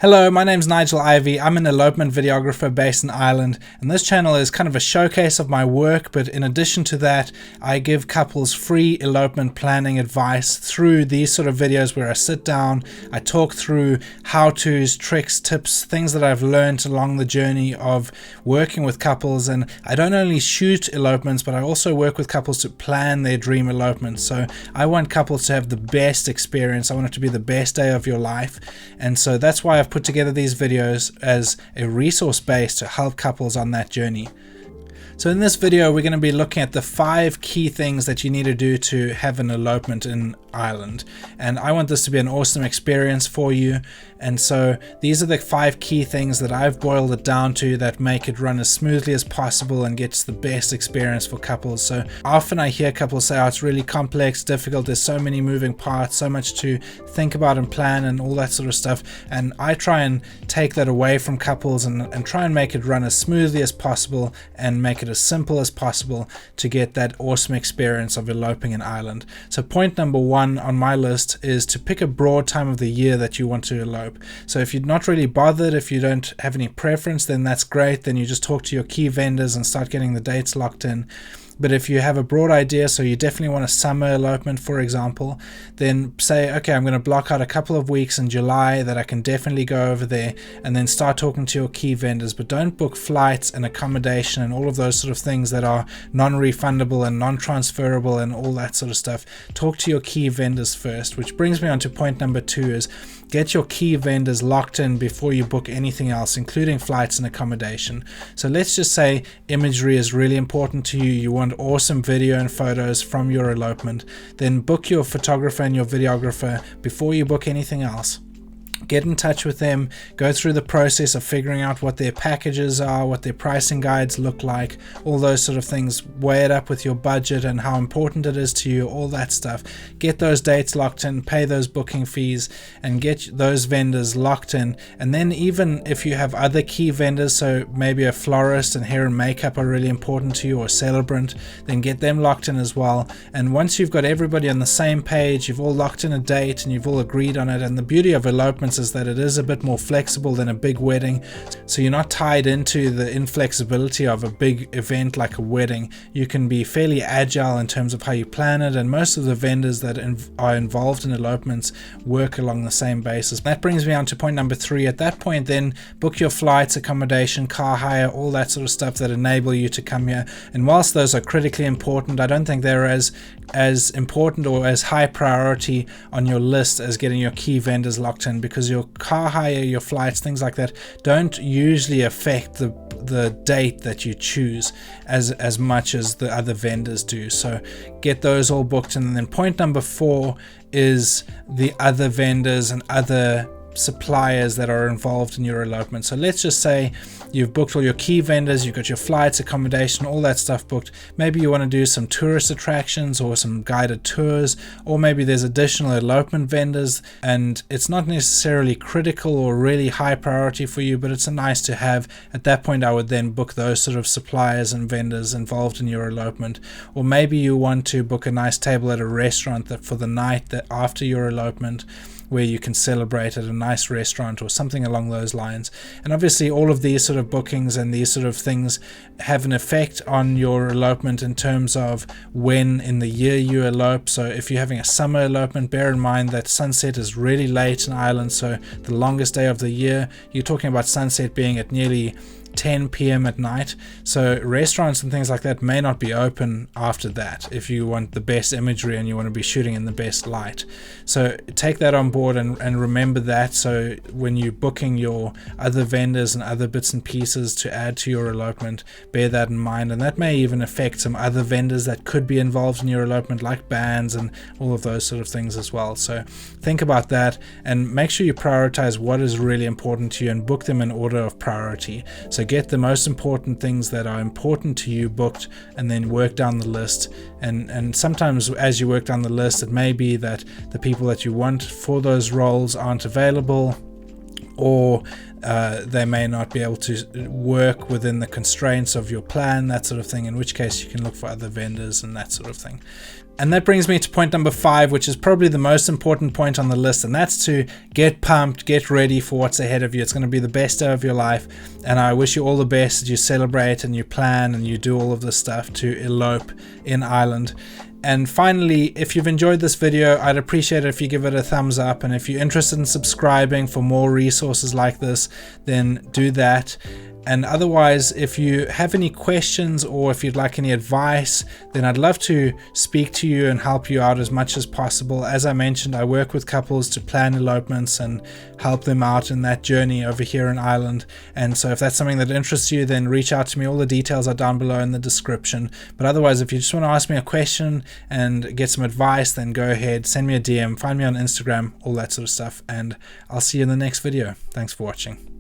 Hello, my name's Nigel Ivey. I'm an elopement videographer based in Ireland, and this channel is kind of a showcase of my work, but in addition to that, I give couples free elopement planning advice through these sort of videos where I sit down, I talk through how-tos, tricks, tips, things that I've learned along the journey of working with couples. And I don't only shoot elopements, but I also work with couples to plan their dream elopement. So I want couples to have the best experience. I want it to be the best day of your life, and so that's why I've put together these videos as a resource base to help couples on that journey. So in this video, we're going to be looking at the 5 key things that you need to do to have an elopement in Ireland. And I want this to be an awesome experience for you. And so these are the 5 key things that I've boiled it down to that make it run as smoothly as possible and gets the best experience for couples. So often I hear couples say, oh, it's really complex, difficult, there's so many moving parts, so much to think about and plan and all that sort of stuff. And I try and take that away from couples and try and make it run as smoothly as possible and make it as simple as possible to get that awesome experience of eloping in Ireland. So point number 1 on my list is to pick a broad time of the year that you want to elope. So if you're not really bothered, if you don't have any preference, then that's great. Then you just talk to your key vendors and start getting the dates locked in. But if you have a broad idea, so you definitely want a summer elopement, for example, then say, okay, I'm going to block out a couple of weeks in July that I can definitely go over there, and then start talking to your key vendors. But don't book flights and accommodation and all of those sort of things that are non-refundable and non-transferable and all that sort of stuff. Talk to your key vendors first, which brings me on to point number 2 is get your key vendors locked in before you book anything else, including flights and accommodation. So let's just say imagery is really important to you. You want awesome video and photos from your elopement. Then book your photographer and your videographer before you book anything else. Get in touch with them, go through the process of figuring out what their packages are, what their pricing guides look like, all those sort of things. Weigh it up with your budget and how important it is to you, all that stuff. Get those dates locked in, pay those booking fees, and get those vendors locked in. And then even if you have other key vendors, so maybe a florist and hair and makeup are really important to you, or a celebrant, then get them locked in as well. And once you've got everybody on the same page, you've all locked in a date and you've all agreed on it. And the beauty of elopements is that it is a bit more flexible than a big wedding, so you're not tied into the inflexibility of a big event like a wedding. You can be fairly agile in terms of how you plan it, and most of the vendors that are involved in elopements work along the same basis. That brings me on to point number 3. At that point, then book your flights, accommodation, car hire, all that sort of stuff that enable you to come here. And whilst those are critically important, I don't think they're as important or as high priority on your list as getting your key vendors locked in, because your car hire, your flights, things like that don't usually affect the date that you choose as much as the other vendors do. So get those all booked. And then point number 4 is the other vendors and other suppliers that are involved in your elopement. So let's just say you've booked all your key vendors, you've got your flights, accommodation, all that stuff booked. Maybe you want to do some tourist attractions or some guided tours, or maybe there's additional elopement vendors and it's not necessarily critical or really high priority for you, but it's a nice to have. At that point, I would then book those sort of suppliers and vendors involved in your elopement. Or maybe you want to book a nice table at a restaurant that for the night that after your elopement, where you can celebrate at a nice restaurant or something along those lines. And obviously all of these sort of bookings and these sort of things have an effect on your elopement in terms of when in the year you elope. So if you're having a summer elopement, bear in mind that sunset is really late in Ireland, so the longest day of the year, you're talking about sunset being at nearly 10 p.m. at night. So restaurants and things like that may not be open after that if you want the best imagery and you want to be shooting in the best light. So take that on board and remember that. So when you're booking your other vendors and other bits and pieces to add to your elopement, bear that in mind. And that may even affect some other vendors that could be involved in your elopement, like bands and all of those sort of things as well. So think about that and make sure you prioritize what is really important to you and book them in order of priority. So get the most important things that are important to you booked, and then work down the list. And sometimes as you work down the list, it may be that the people that you want for those roles aren't available, or they may not be able to work within the constraints of your plan, that sort of thing, in which case you can look for other vendors and that sort of thing. And that brings me to point number 5, which is probably the most important point on the list, and that's to get pumped, get ready for what's ahead of you. It's going to be the best day of your life, and I wish you all the best as you celebrate and you plan and you do all of this stuff to elope in Ireland. And finally, if you've enjoyed this video, I'd appreciate it if you give it a thumbs up, and if you're interested in subscribing for more resources like this, then do that. And otherwise, if you have any questions or if you'd like any advice, then I'd love to speak to you and help you out as much as possible. As I mentioned, I work with couples to plan elopements and help them out in that journey over here in Ireland. And so if that's something that interests you, then reach out to me. All the details are down below in the description. But otherwise, if you just want to ask me a question and get some advice, then go ahead, send me a DM, find me on Instagram, all that sort of stuff. And I'll see you in the next video. Thanks for watching.